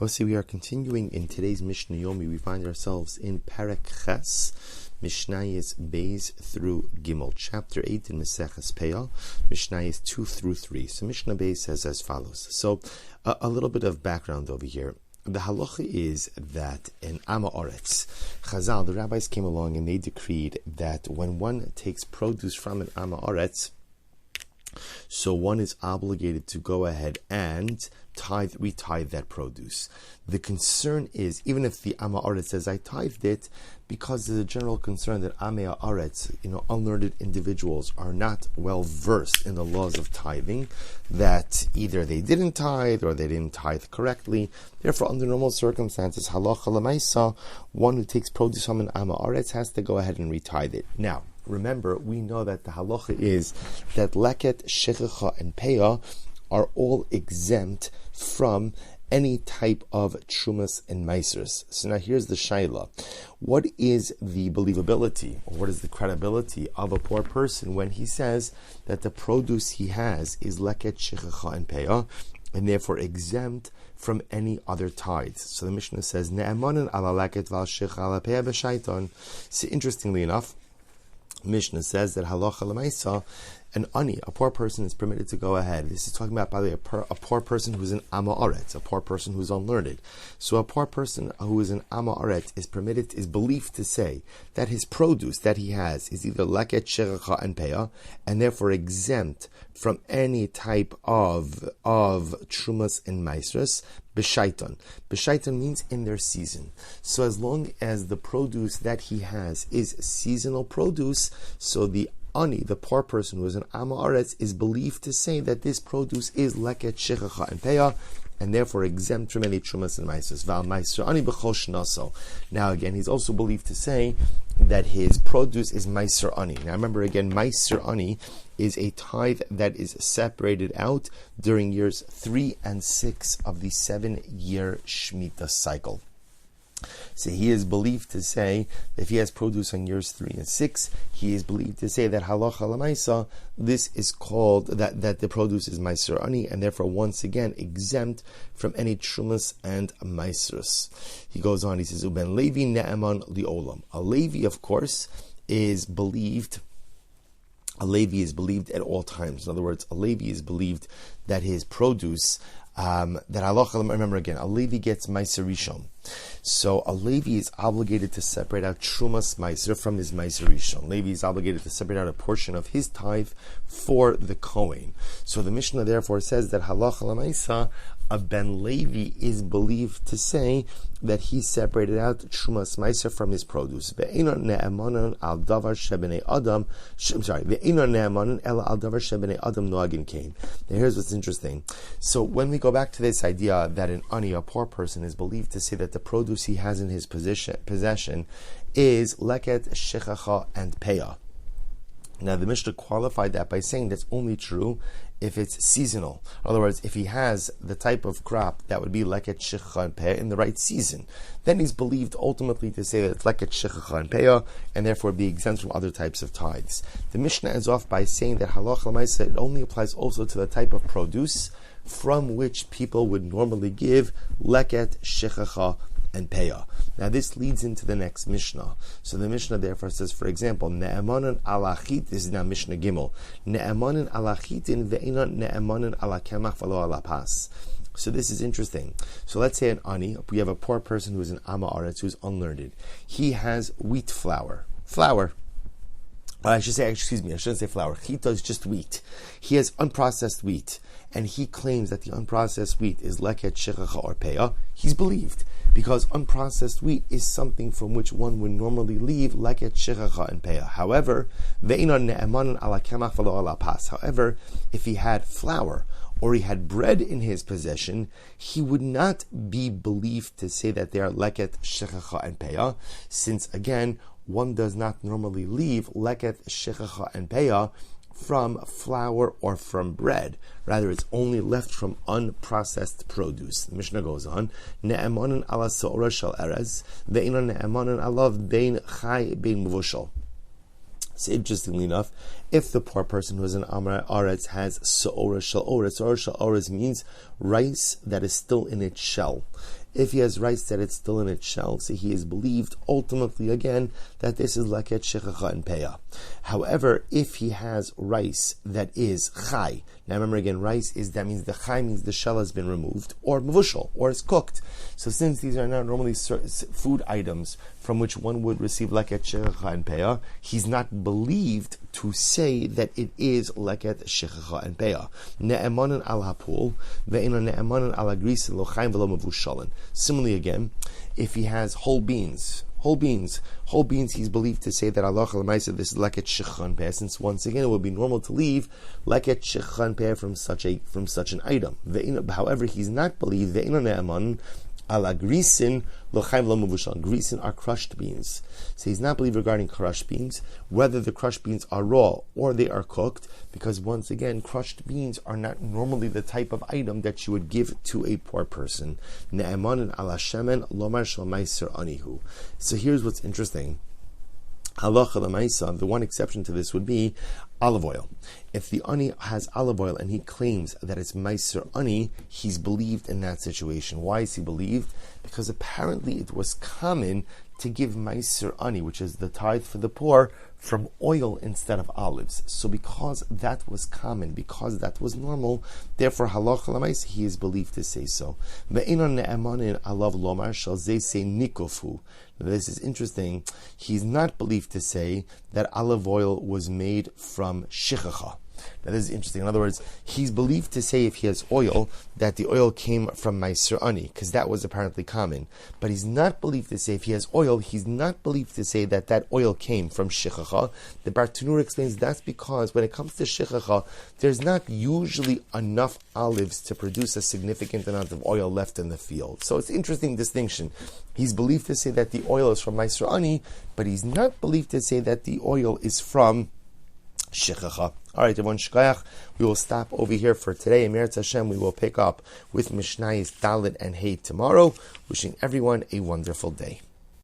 Also, we are continuing in today's Mishna Yomi. We find ourselves in Perek Ches, Mishnayos Beis through Gimel, chapter 8 in Maseches Peah, Mishnayos 2 through 3. So Mishnah Beis says as follows. So a little bit of background over here. The halacha is that in Ama Oretz, Chazal, the rabbis came along and they decreed that when one takes produce from an Ama Oretz, so one is obligated to go ahead and retithe that produce. The concern is, even if the Ama Aretz says I tithed it, because there's a general concern that Ama Aretz, unlearned individuals are not well versed in the laws of tithing, that either they didn't tithe or they didn't tithe correctly. Therefore, under normal circumstances, halacha l'maisa, one who takes produce from an Ama Aretz has to go ahead and retithe it. Now, remember, we know that the halacha is that leket, shechicha, and peah are all exempt from any type of trumas and meisers. So now here's the shaila. What is the believability, or what is the credibility of a poor person when he says that the produce he has is leket, shechicha, and peah, and therefore exempt from any other tithes? So the Mishnah says, Ne'emanan ala leket val shechicha ala peah b'shaiton. So interestingly enough, Mishna says that halacha l'maisa, an ani, a poor person, is permitted to go ahead. This is talking about, by the way, a poor person who is an Ama Aretz, a poor person who is unlearned. So a poor person who is an Ama Aretz is believed to say that his produce that he has is either leket, shechicha, and peah, and therefore exempt from any type of trumas and maisras, b'shaiton. B'shaiton means in their season. So as long as the produce that he has is seasonal produce, so the ani, the poor person who is an Ama Aretz, is believed to say that this produce is leket, shechicha, and peah, and therefore exempt from any trumas and maisras. Val maiser ani b'chol shnaso. Now again, he's also believed to say that his produce is maiser ani. Now remember again, maiser ani is a tithe that is separated out during years 3 and 6 of the 7-year Shemitah cycle. So he is believed to say that if he has produce on years 3 and 6, he is believed to say that halacha l'maisa, this is called, that the produce is maiser ani, and therefore once again exempt from any trumas and maisers. He goes on, he says, Uben Levi ne'eman li'olam. A Levi, of course, is believed. A Levi is believed at all times. In other words, a Levi is believed that his produce, that halacha, remember again, a Levi gets maiser rishon. So a Levi is obligated to separate out trumas maiser from his maiser rishon. Levi is obligated to separate out a portion of his tithe for the Kohen. So the Mishnah therefore says that halacha l'maisa, a Ben Levi is believed to say that he separated out trumas maiser from his produce. Ve'eino ne'emanon al davar shebnei adam. Ve'eino ne'emanon ela al davar shebnei adam noagin kain. Now here's what's interesting. So when we go back to this idea that an ani, a poor person, is believed to say that the produce he has in his possession is leket, shechicha, and peah. Now the Mishnah qualified that by saying that's only true if it's seasonal. In other words, if he has the type of crop that would be leket, shechicha, and peah in the right season, then he's believed ultimately to say that it's leket, shechicha, and peah, and therefore be exempt from other types of tithes. The Mishnah ends off by saying that halacha l'maisa, it only applies also to the type of produce from which people would normally give leket, shechicha, and peah. Now this leads into the next Mishnah. So the Mishnah therefore says, for example, Ne'emanan alachit, this is now Mishnah Gimel, Ne'emanan alachitin ve'enon ne'emanan ala kemach v'lo ala pas. So this is interesting. So let's say an ani, we have a poor person who is an Ama Aretz, who is unlearned. He has wheat flour. I shouldn't say flour. Chita is just wheat. He has unprocessed wheat, and he claims that the unprocessed wheat is leket, shechicha, or peah. He's believed, because unprocessed wheat is something from which one would normally leave leket, shechicha, and peah. However, ve'enon ne'emanan ala kemach v'lo ala pas. However, if he had flour or he had bread in his possession, he would not be believed to say that they are leket, shechicha, and peah, since again, one does not normally leave leket, shechicha, and peah from flour or from bread. Rather, it's only left from unprocessed produce. The Mishnah goes on, Ne'emanan ala se'ora shel erez, ve'eino ne'emanan alav bein chai bein mevushal. So interestingly enough, if the poor person who is an Amar Aretz has Se'ora Shel Oretz means rice that is still in its shell. If he has rice that it's still in its shell, so he is believed ultimately again that this is leket shechacha and peah. However, if he has rice that is chai, now remember again, that means the chai means the shell has been removed, or mevushal, or is cooked. So since these are not normally food items from which one would receive leket shechacha and peah, he's not believed to say that it is leket shechacha and peah. Ne'emanan al hapul ve'ina ne'emanan al agrisin lo chaim v'lo mevushalin. Similarly again, if he has whole beans, he's believed to say that Allah Chalamaysa, this is leket shechacha and peah, since once again it would be normal to leave leket shechacha and peah from such an item. However, he's not believed ve'ina ne'emanan ala grisin lochaim lo mavushal. Grisin are crushed beans. So he's not believed regarding crushed beans, whether the crushed beans are raw or they are cooked, because once again, crushed beans are not normally the type of item that you would give to a poor person. Ne'emanin ala shemen lomar shel meiser anihu. So here's what's interesting. Halacha l'maisa, the one exception to this would be olive oil. If the ani has olive oil and he claims that it's meiser ani, he's believed in that situation. Why is he believed? Because apparently it was common to give meiser ani, which is the tithe for the poor, from oil instead of olives. So because that was common, because that was normal, therefore halacha l'maisa, he is believed to say so. Ve'enon ne'emanin alav lomar shall ze say nikofu. This is interesting. He's not believed to say that olive oil was made from shichacha. Now this is interesting. In other words, he's believed to say if he has oil, that the oil came from meiser ani, because that was apparently common. But he's not believed to say if he has oil, he's not believed to say that that oil came from shichacha. The Bartanur explains that's because when it comes to shichacha, there's not usually enough olives to produce a significant amount of oil left in the field. So it's an interesting distinction. He's believed to say that the oil is from meiser ani, but he's not believed to say that the oil is from shichacha. All right, everyone, shkayach. We will stop over here for today. Emeretz Hashem, we will pick up with Mishnayos Dalet and Hey tomorrow. Wishing everyone a wonderful day.